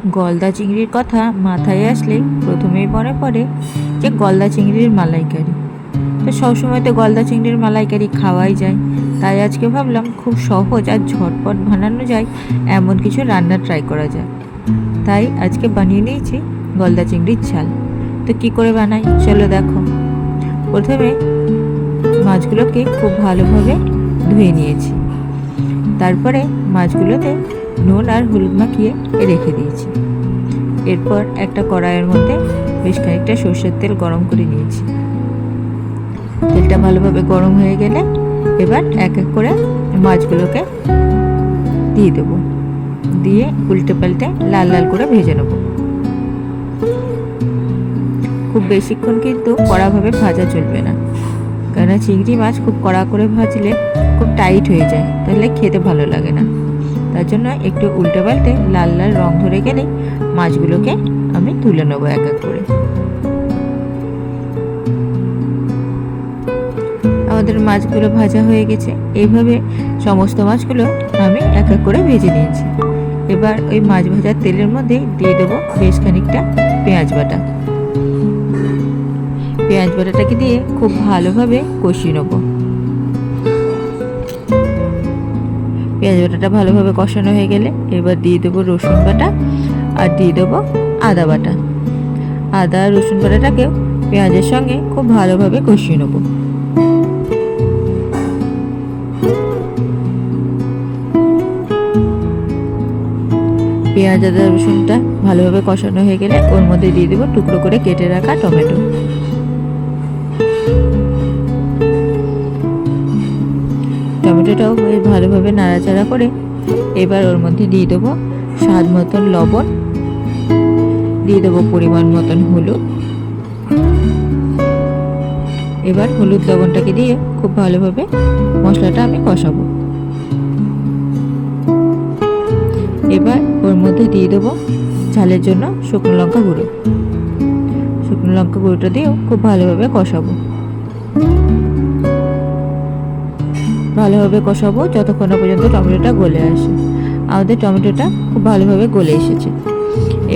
গলদা চিংড়ির কথা মাথায় আসলেই প্রথমেই মনে পড়ে যে গলদা চিংড়ির মালাইকারি। তো সবসময় তো গলদা চিংড়ির মালাইকারি খাওয়াই যায়, তাই আজকে ভাবলাম খুব সহজ আর ঝটপট বানানো যায় এমন কিছু রান্না ট্রাই করা যায়। তাই আজকে বানিয়ে নিয়েছি গলদা চিংড়ির ঝাল। তো কী করে বানাই চলো দেখো। প্রথমে মাছগুলোকে খুব ভালোভাবে ধুয়ে নিয়েছি, তারপরে মাছগুলোতে নুন আর হলুদ মাখিয়ে রেখে দিয়েছি। এরপর একটা কড়াইয়ের মধ্যে বেশ খানিকটা সর্ষের তেল গরম করে নিয়েছি। তেলটা ভালোভাবে গরম হয়ে গেলে এবার এক এক করে মাছগুলোকে দিয়ে দেবো, দিয়ে উল্টে পাল্টে লাল লাল করে ভেজে নেব। খুব বেশিক্ষণ কিন্তু কড়াভাবে ভাজা চলবে না, কেননা চিংড়ি মাছ খুব কড়া করে ভাজলে খুব টাইট হয়ে যায়, তাহলে খেতে ভালো লাগে না। তার জন্য একটু উল্টে পাল্টে লাল লাল রং ধরে গেলেই মাছগুলোকে আমি তুলে নেবো এক এক করে। আমাদের মাছগুলো ভাজা হয়ে গেছে। এইভাবে সমস্ত মাছগুলো আমি এক এক করে ভেজে নিয়েছি। এবার ওই মাছ ভাজার তেলের মধ্যে দিয়ে দেবো বেশ খানিকটা পেঁয়াজ বাটা। পেঁয়াজ বাটাটাকে দিয়ে খুব ভালোভাবে কষিয়ে নেবো। পেঁয়াজ বাটাটা ভালোভাবে কষানো হয়ে গেলে এবার দিয়ে দেবো রসুন বাটা আর দিয়ে দেবো আদা বাটা। আদা রসুন বাটাটাকেও পেঁয়াজের সঙ্গে খুব ভালোভাবে কষিয়ে নেবো। পেঁয়াজ আদা রসুনটা ভালোভাবে কষানো হয়ে গেলে ওর মধ্যে দিয়ে দেবো টুকরো করে কেটে রাখা টমেটো। টমেটোটাও ভালোভাবে নাড়াচাড়া করে এবার ওর মধ্যে দিয়ে দেবো স্বাদ মতন লবণ, দিয়ে দেবো পরিমাণ মতন হলুদ। এবার হলুদ লবণটাকে দিয়ে খুব ভালোভাবে মশলাটা আমি কষাবো। এবার ওর মধ্যে দিয়ে দেবো ঝালের জন্য শুকনো লঙ্কা গুঁড়ো। শুকনো লঙ্কা গুঁড়োটা দিয়েও খুব ভালোভাবে কষাবো। ভালোভাবে কষাবো যতক্ষণ না পর্যন্ত টমেটোটা গলে আসে। আমাদের টমেটোটা খুব ভালোভাবে গলে এসেছে।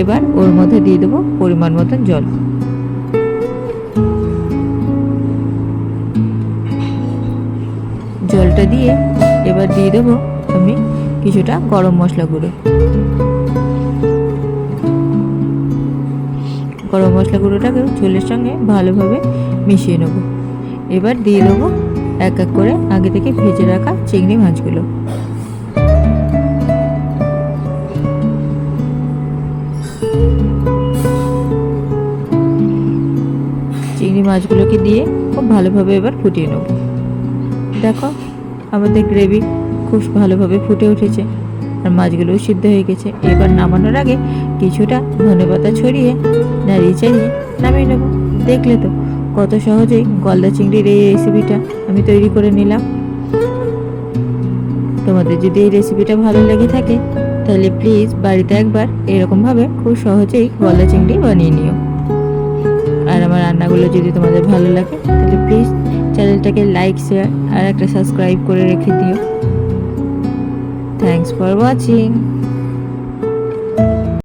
এবার ওর মধ্যে দিয়ে দেবো পরিমাণ মতন জল। জলটা দিয়ে এবার দিয়ে দেবো আমি কিছুটা গরম মশলা গুঁড়ো। গরম মশলা গুঁড়োটাকে ঝোলের সঙ্গে ভালোভাবে মিশিয়ে নেব। এবার দিয়ে দেবো এক এক করে আগে থেকে ভেজে রাখা চিংড়ি মাছগুলো। চিংড়ি মাছগুলোকে দিয়ে খুব ভালোভাবে এবার ফুটিয়ে নেব। দেখো আমাদের গ্রেভি খুব ভালোভাবে ফুটে উঠেছে আর মাছগুলোও সিদ্ধ হয়ে গেছে। এবার নামানোর আগে কিছুটা ধনেপাতা ছড়িয়ে নাড়িয়ে চাড়িয়ে নামিয়ে নেব। দেখলে তো কত সহজেই গলদা চিংড়ির এই রেসিপিটা আমি তৈরি করে নিলাম। তোমাদের যদি এই রেসিপিটা ভালো লেগে থাকে তাহলে প্লিজ বাড়িতে একবার এরকমভাবে খুব সহজেই গলদা চিংড়ি বানিয়ে নিও। আর আমার রান্নাগুলো যদি তোমাদের ভালো লাগে তাহলে প্লিজ চ্যানেলটাকে লাইক শেয়ার আর একটা সাবস্ক্রাইব করে রেখে দিও। Thanks for watching.